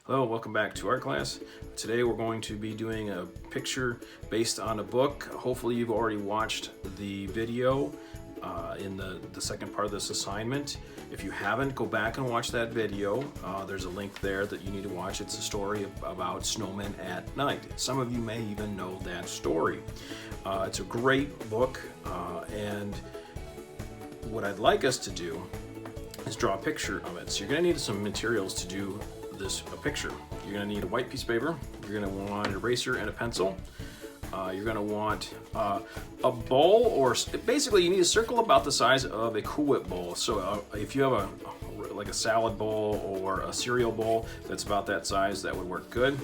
Hello, welcome back to art class. Today we're going to be doing a picture based on a book. Hopefully you've already watched the video in the second part of this assignment. If you haven't, go back and watch that video. There's a link there that you need to watch. It's a story about snowmen at night. Some of you may even know that story. It's a great book, and what I'd like us to do is draw a picture of it. So you're going to need some materials to do this picture. You're going to need a white piece of paper. You're going to want an eraser and a pencil. You're going to want a bowl, or basically you need a circle about the size of a Cool Whip bowl. So if you have like a salad bowl or a cereal bowl that's about that size, that would work good.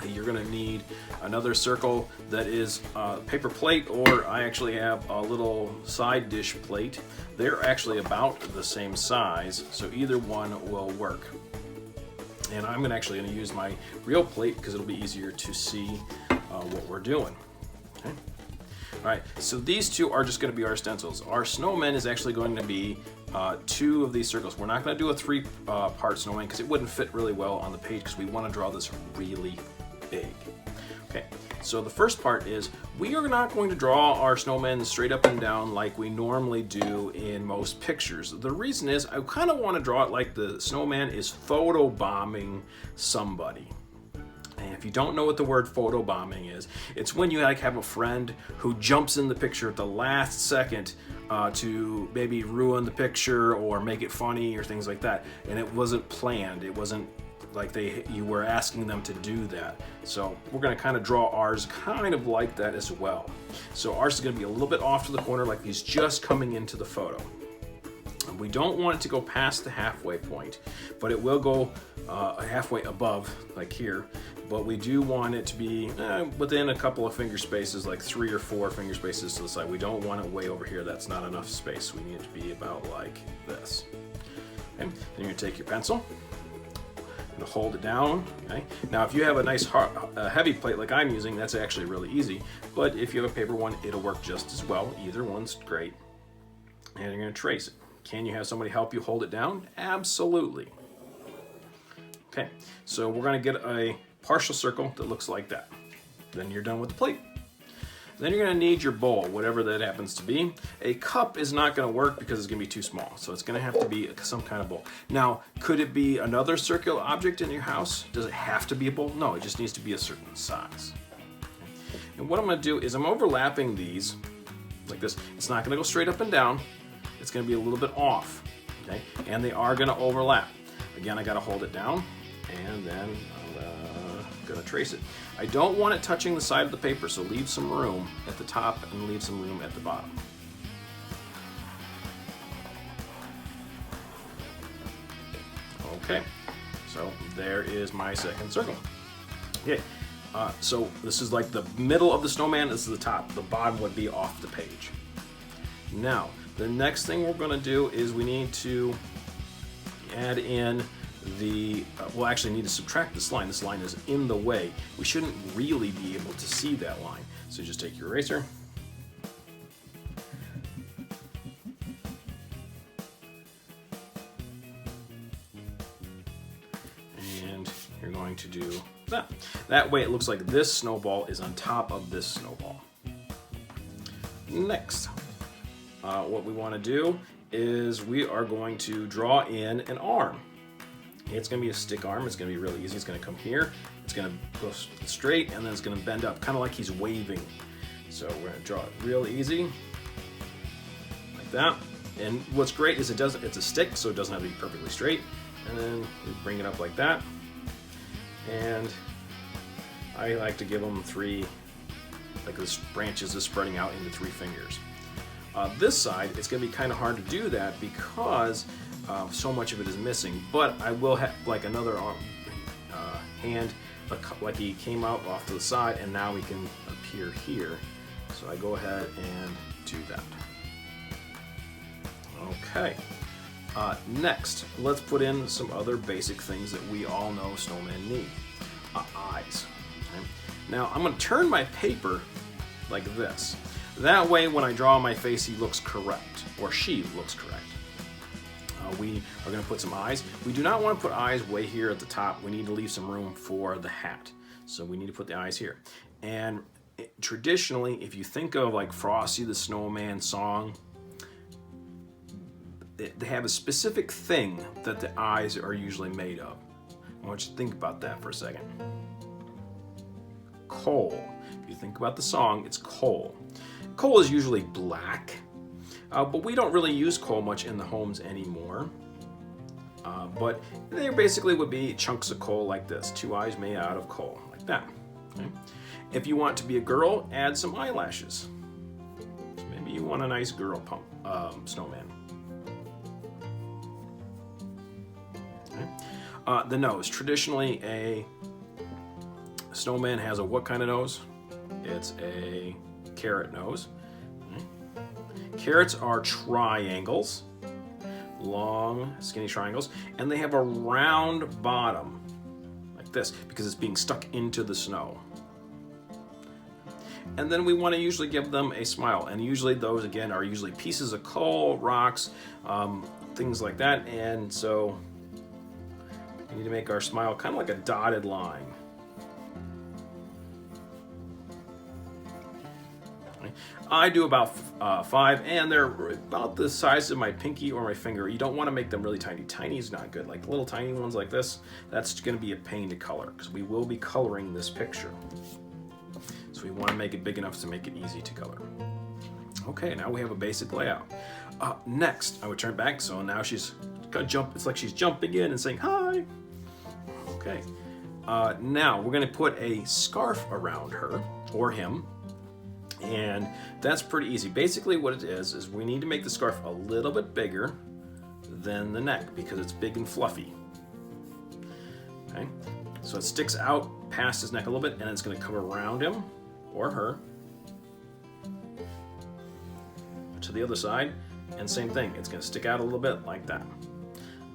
You're going to need another circle that is a paper plate, or I actually have a little side dish plate. They're actually about the same size, so either one will work. And I'm actually going to use my real plate because it'll be easier to see what we're doing. Okay. All right, so these two are just going to be our stencils. Our snowman is actually going to be two of these circles. We're not going to do a three-part snowman because it wouldn't fit really well on the page, because we want to draw this really big. Okay, so the first part is we are not going to draw our snowmen straight up and down like we normally do in most pictures. The reason is I kind of want to draw it like the snowman is photobombing somebody. And if you don't know what the word photobombing is, it's when you have a friend who jumps in the picture at the last second to maybe ruin the picture or make it funny or things like that. And it wasn't planned. It wasn't like you were asking them to do that. So we're going to kind of draw ours kind of like that as well. So ours is going to be a little bit off to the corner, like he's just coming into the photo. And we don't want it to go past the halfway point, but it will go halfway above, like here. But we do want it to be within a couple of finger spaces, like 3 or 4 finger spaces to the side. We don't want it way over here. That's not enough space. We need it to be about like this. Okay. Then you're going to take your pencil and hold it down. Okay. Now, if you have a nice heavy plate like I'm using, that's actually really easy. But if you have a paper one, it'll work just as well. Either one's great. And you're going to trace it. Can you have somebody help you hold it down? Absolutely. Okay, so we're going to get a partial circle that looks like that. Then you're done with the plate. Then you're going to need your bowl, whatever that happens to be. A cup is not going to work because it's going to be too small, so it's going to have to be some kind of bowl. Now, could it be another circular object in your house? Does it have to be a bowl? No, it just needs to be a certain size. And what I'm going to do is I'm overlapping these like this. It's not going to go straight up and down. It's going to be a little bit off, okay? And they are going to overlap. Again, I got to hold it down, and then I'm going to trace it. I don't want it touching the side of the paper, so leave some room at the top and leave some room at the bottom. Okay, so there is my second circle. Okay, so this is like the middle of the snowman. This is the top. The bottom would be off the page. Now, the next thing we're going to do is we need to add in we'll actually need to subtract this line. This line is in the way. We shouldn't really be able to see that line. So just take your eraser. And you're going to do that. That way it looks like this snowball is on top of this snowball. Next, what we want to do is we are going to draw in an arm. It's going to be a stick arm. It's going to be really easy. It's going to come here. It's going to go straight, and then it's going to bend up, kind of like he's waving. So we're going to draw it real easy, like that. And what's great is it's a stick, so it doesn't have to be perfectly straight. And then we bring it up like that. And I like to give them 3, like this branches is spreading out into 3 fingers. This side, it's going to be kind of hard to do that because so much of it is missing, but I will have like another arm, hand, like he came out off to the side, and now he can appear here. So I go ahead and do that. Okay. Next, let's put in some other basic things that we all know snowmen need. Eyes. Okay. Now I'm going to turn my paper like this. That way when I draw my face, he looks correct, or she looks correct. we are going to put some eyes. We do not want to put eyes way here at the top. We need to leave some room for the hat. So we need to put the eyes here. And traditionally, if you think of like Frosty the Snowman song, they have a specific thing that the eyes are usually made of. I want you to think about that for a second. Coal. If you think about the song, it's coal. Coal is usually black, but we don't really use coal much in the homes anymore. But they basically would be chunks of coal like this, two eyes made out of coal, like that. Okay? If you want to be a girl, add some eyelashes. So maybe you want a nice girl snowman. Okay? The nose. Traditionally, a snowman has a what kind of nose? It's a carrot nose. Okay? Carrots are triangles, long, skinny triangles, and they have a round bottom, like this, because it's being stuck into the snow. And then we want to usually give them a smile, and usually those again are usually pieces of coal, rocks, things like that, and so we need to make our smile kind of like a dotted line. Okay. I do about 5, and they're about the size of my pinky or my finger. You don't want to make them really tiny. Tiny is not good. Like little tiny ones like this, that's going to be a pain to color because we will be coloring this picture. So we want to make it big enough to make it easy to color. Okay, now we have a basic layout. Next, I would turn back, so now she's gonna jump. It's like she's jumping in and saying hi. Okay, now we're gonna put a scarf around her or him, and that's pretty easy. Basically what it is we need to make the scarf a little bit bigger than the neck because it's big and fluffy. Okay, so it sticks out past his neck a little bit, and it's gonna come around him or her to the other side, and same thing, it's going to stick out a little bit like that.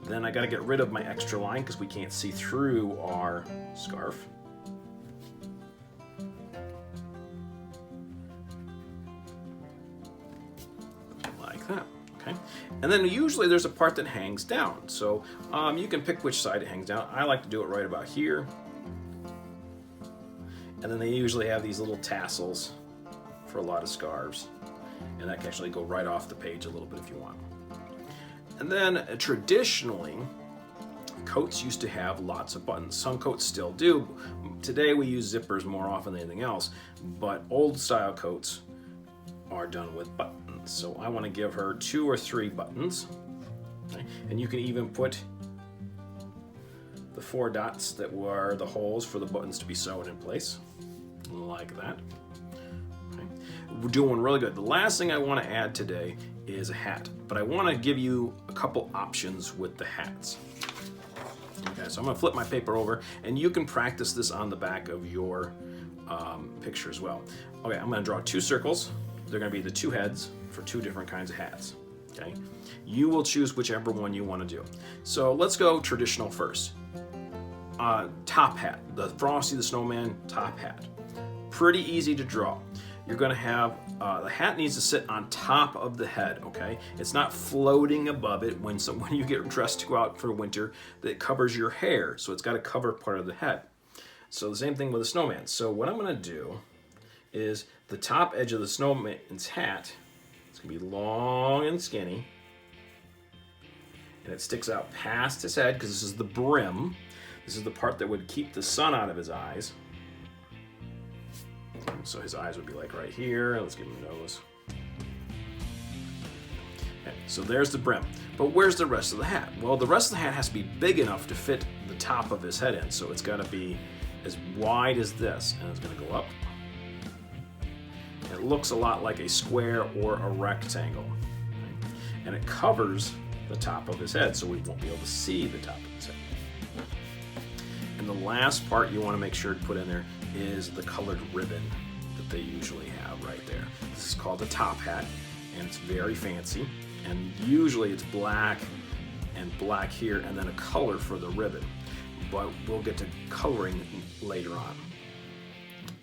Then I got to get rid of my extra line because we can't see through our scarf. Like that. Okay, and then usually there's a part that hangs down, so you can pick which side it hangs down. I like to do it right about here. And then they usually have these little tassels for a lot of scarves. And that can actually go right off the page a little bit if you want. And then traditionally, coats used to have lots of buttons. Some coats still do. Today we use zippers more often than anything else, but old style coats are done with buttons. So I want to give her 2 or 3 buttons. Okay? And you can even put the 4 dots that were the holes for the buttons to be sewn in place, like that. Okay. We're doing really good. The last thing I want to add today is a hat, but I want to give you a couple options with the hats. Okay, so I'm going to flip my paper over, and you can practice this on the back of your picture as well. Okay, I'm going to draw 2 circles. They're going to be the 2 heads for 2 different kinds of hats. Okay, you will choose whichever one you want to do. So let's go traditional first. Top hat, the Frosty the Snowman top hat. Pretty easy to draw. You're going to have, the hat needs to sit on top of the head, okay? It's not floating above it when you get dressed to go out for winter that covers your hair, so it's got to cover part of the head. So the same thing with a snowman. So what I'm going to do is the top edge of the snowman's hat, it's going to be long and skinny, and it sticks out past his head because this is the brim. This is the part that would keep the sun out of his eyes. So his eyes would be like right here. Let's give him a nose. Okay, so there's the brim. But where's the rest of the hat? Well, the rest of the hat has to be big enough to fit the top of his head in. So it's got to be as wide as this, and it's going to go up. And it looks a lot like a square or a rectangle. Okay? And it covers the top of his head, so we won't be able to see the top of his head. And the last part you want to make sure to put in there is the colored ribbon that they usually have right there. This is called a top hat, and it's very fancy. And usually it's black and black here, and then a color for the ribbon. But we'll get to coloring later on.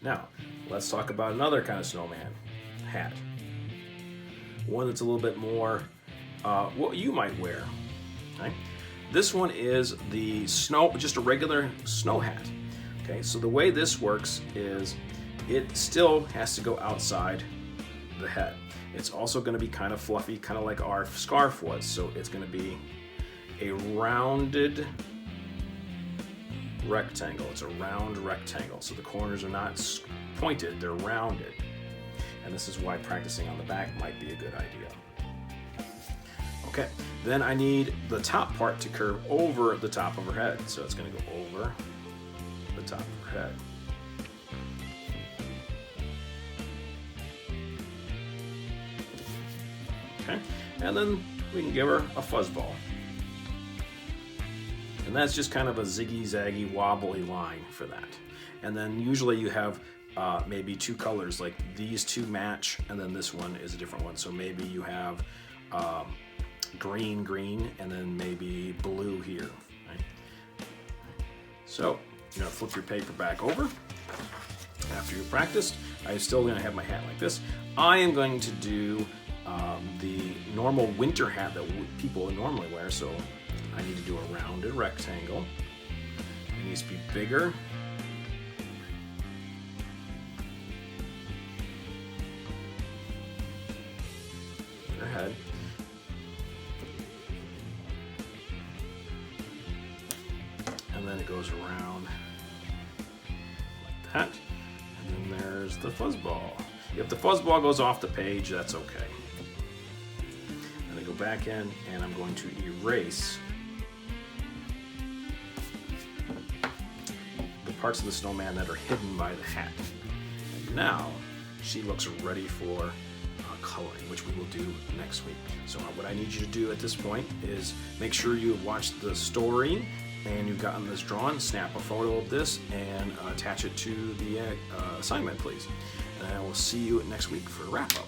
Now, let's talk about another kind of snowman hat. One that's a little bit more what you might wear. Okay? This one is the snow, just a regular snow hat. Okay, so the way this works is it still has to go outside the head. It's also going to be kind of fluffy, kind of like our scarf was. So it's going to be a rounded rectangle. It's a round rectangle. So the corners are not pointed, they're rounded. And this is why practicing on the back might be a good idea. Okay, then I need the top part to curve over the top of her head. So it's going to go over the top of her head. Okay, and then we can give her a fuzzball. And that's just kind of a ziggy-zaggy, wobbly line for that. And then usually you have maybe two colors, like these two match, and then this one is a different one. So maybe you have green, and then maybe blue here. Right? So you're gonna flip your paper back over after you practiced. I'm still gonna have my hat like this. I am going to do the normal winter hat that people normally wear, so I need to do a rounded rectangle. It needs to be bigger. Your head. And then it goes around like that. And then there's the fuzzball. If the fuzzball goes off the page, that's okay. And I go back in and I'm going to erase the parts of the snowman that are hidden by the hat. And now she looks ready for coloring, which we will do next week. So what I need you to do at this point is make sure you've watched the story and you've gotten this drawn. Snap a photo of this and attach it to the assignment, please. And I will see you next week for a wrap-up.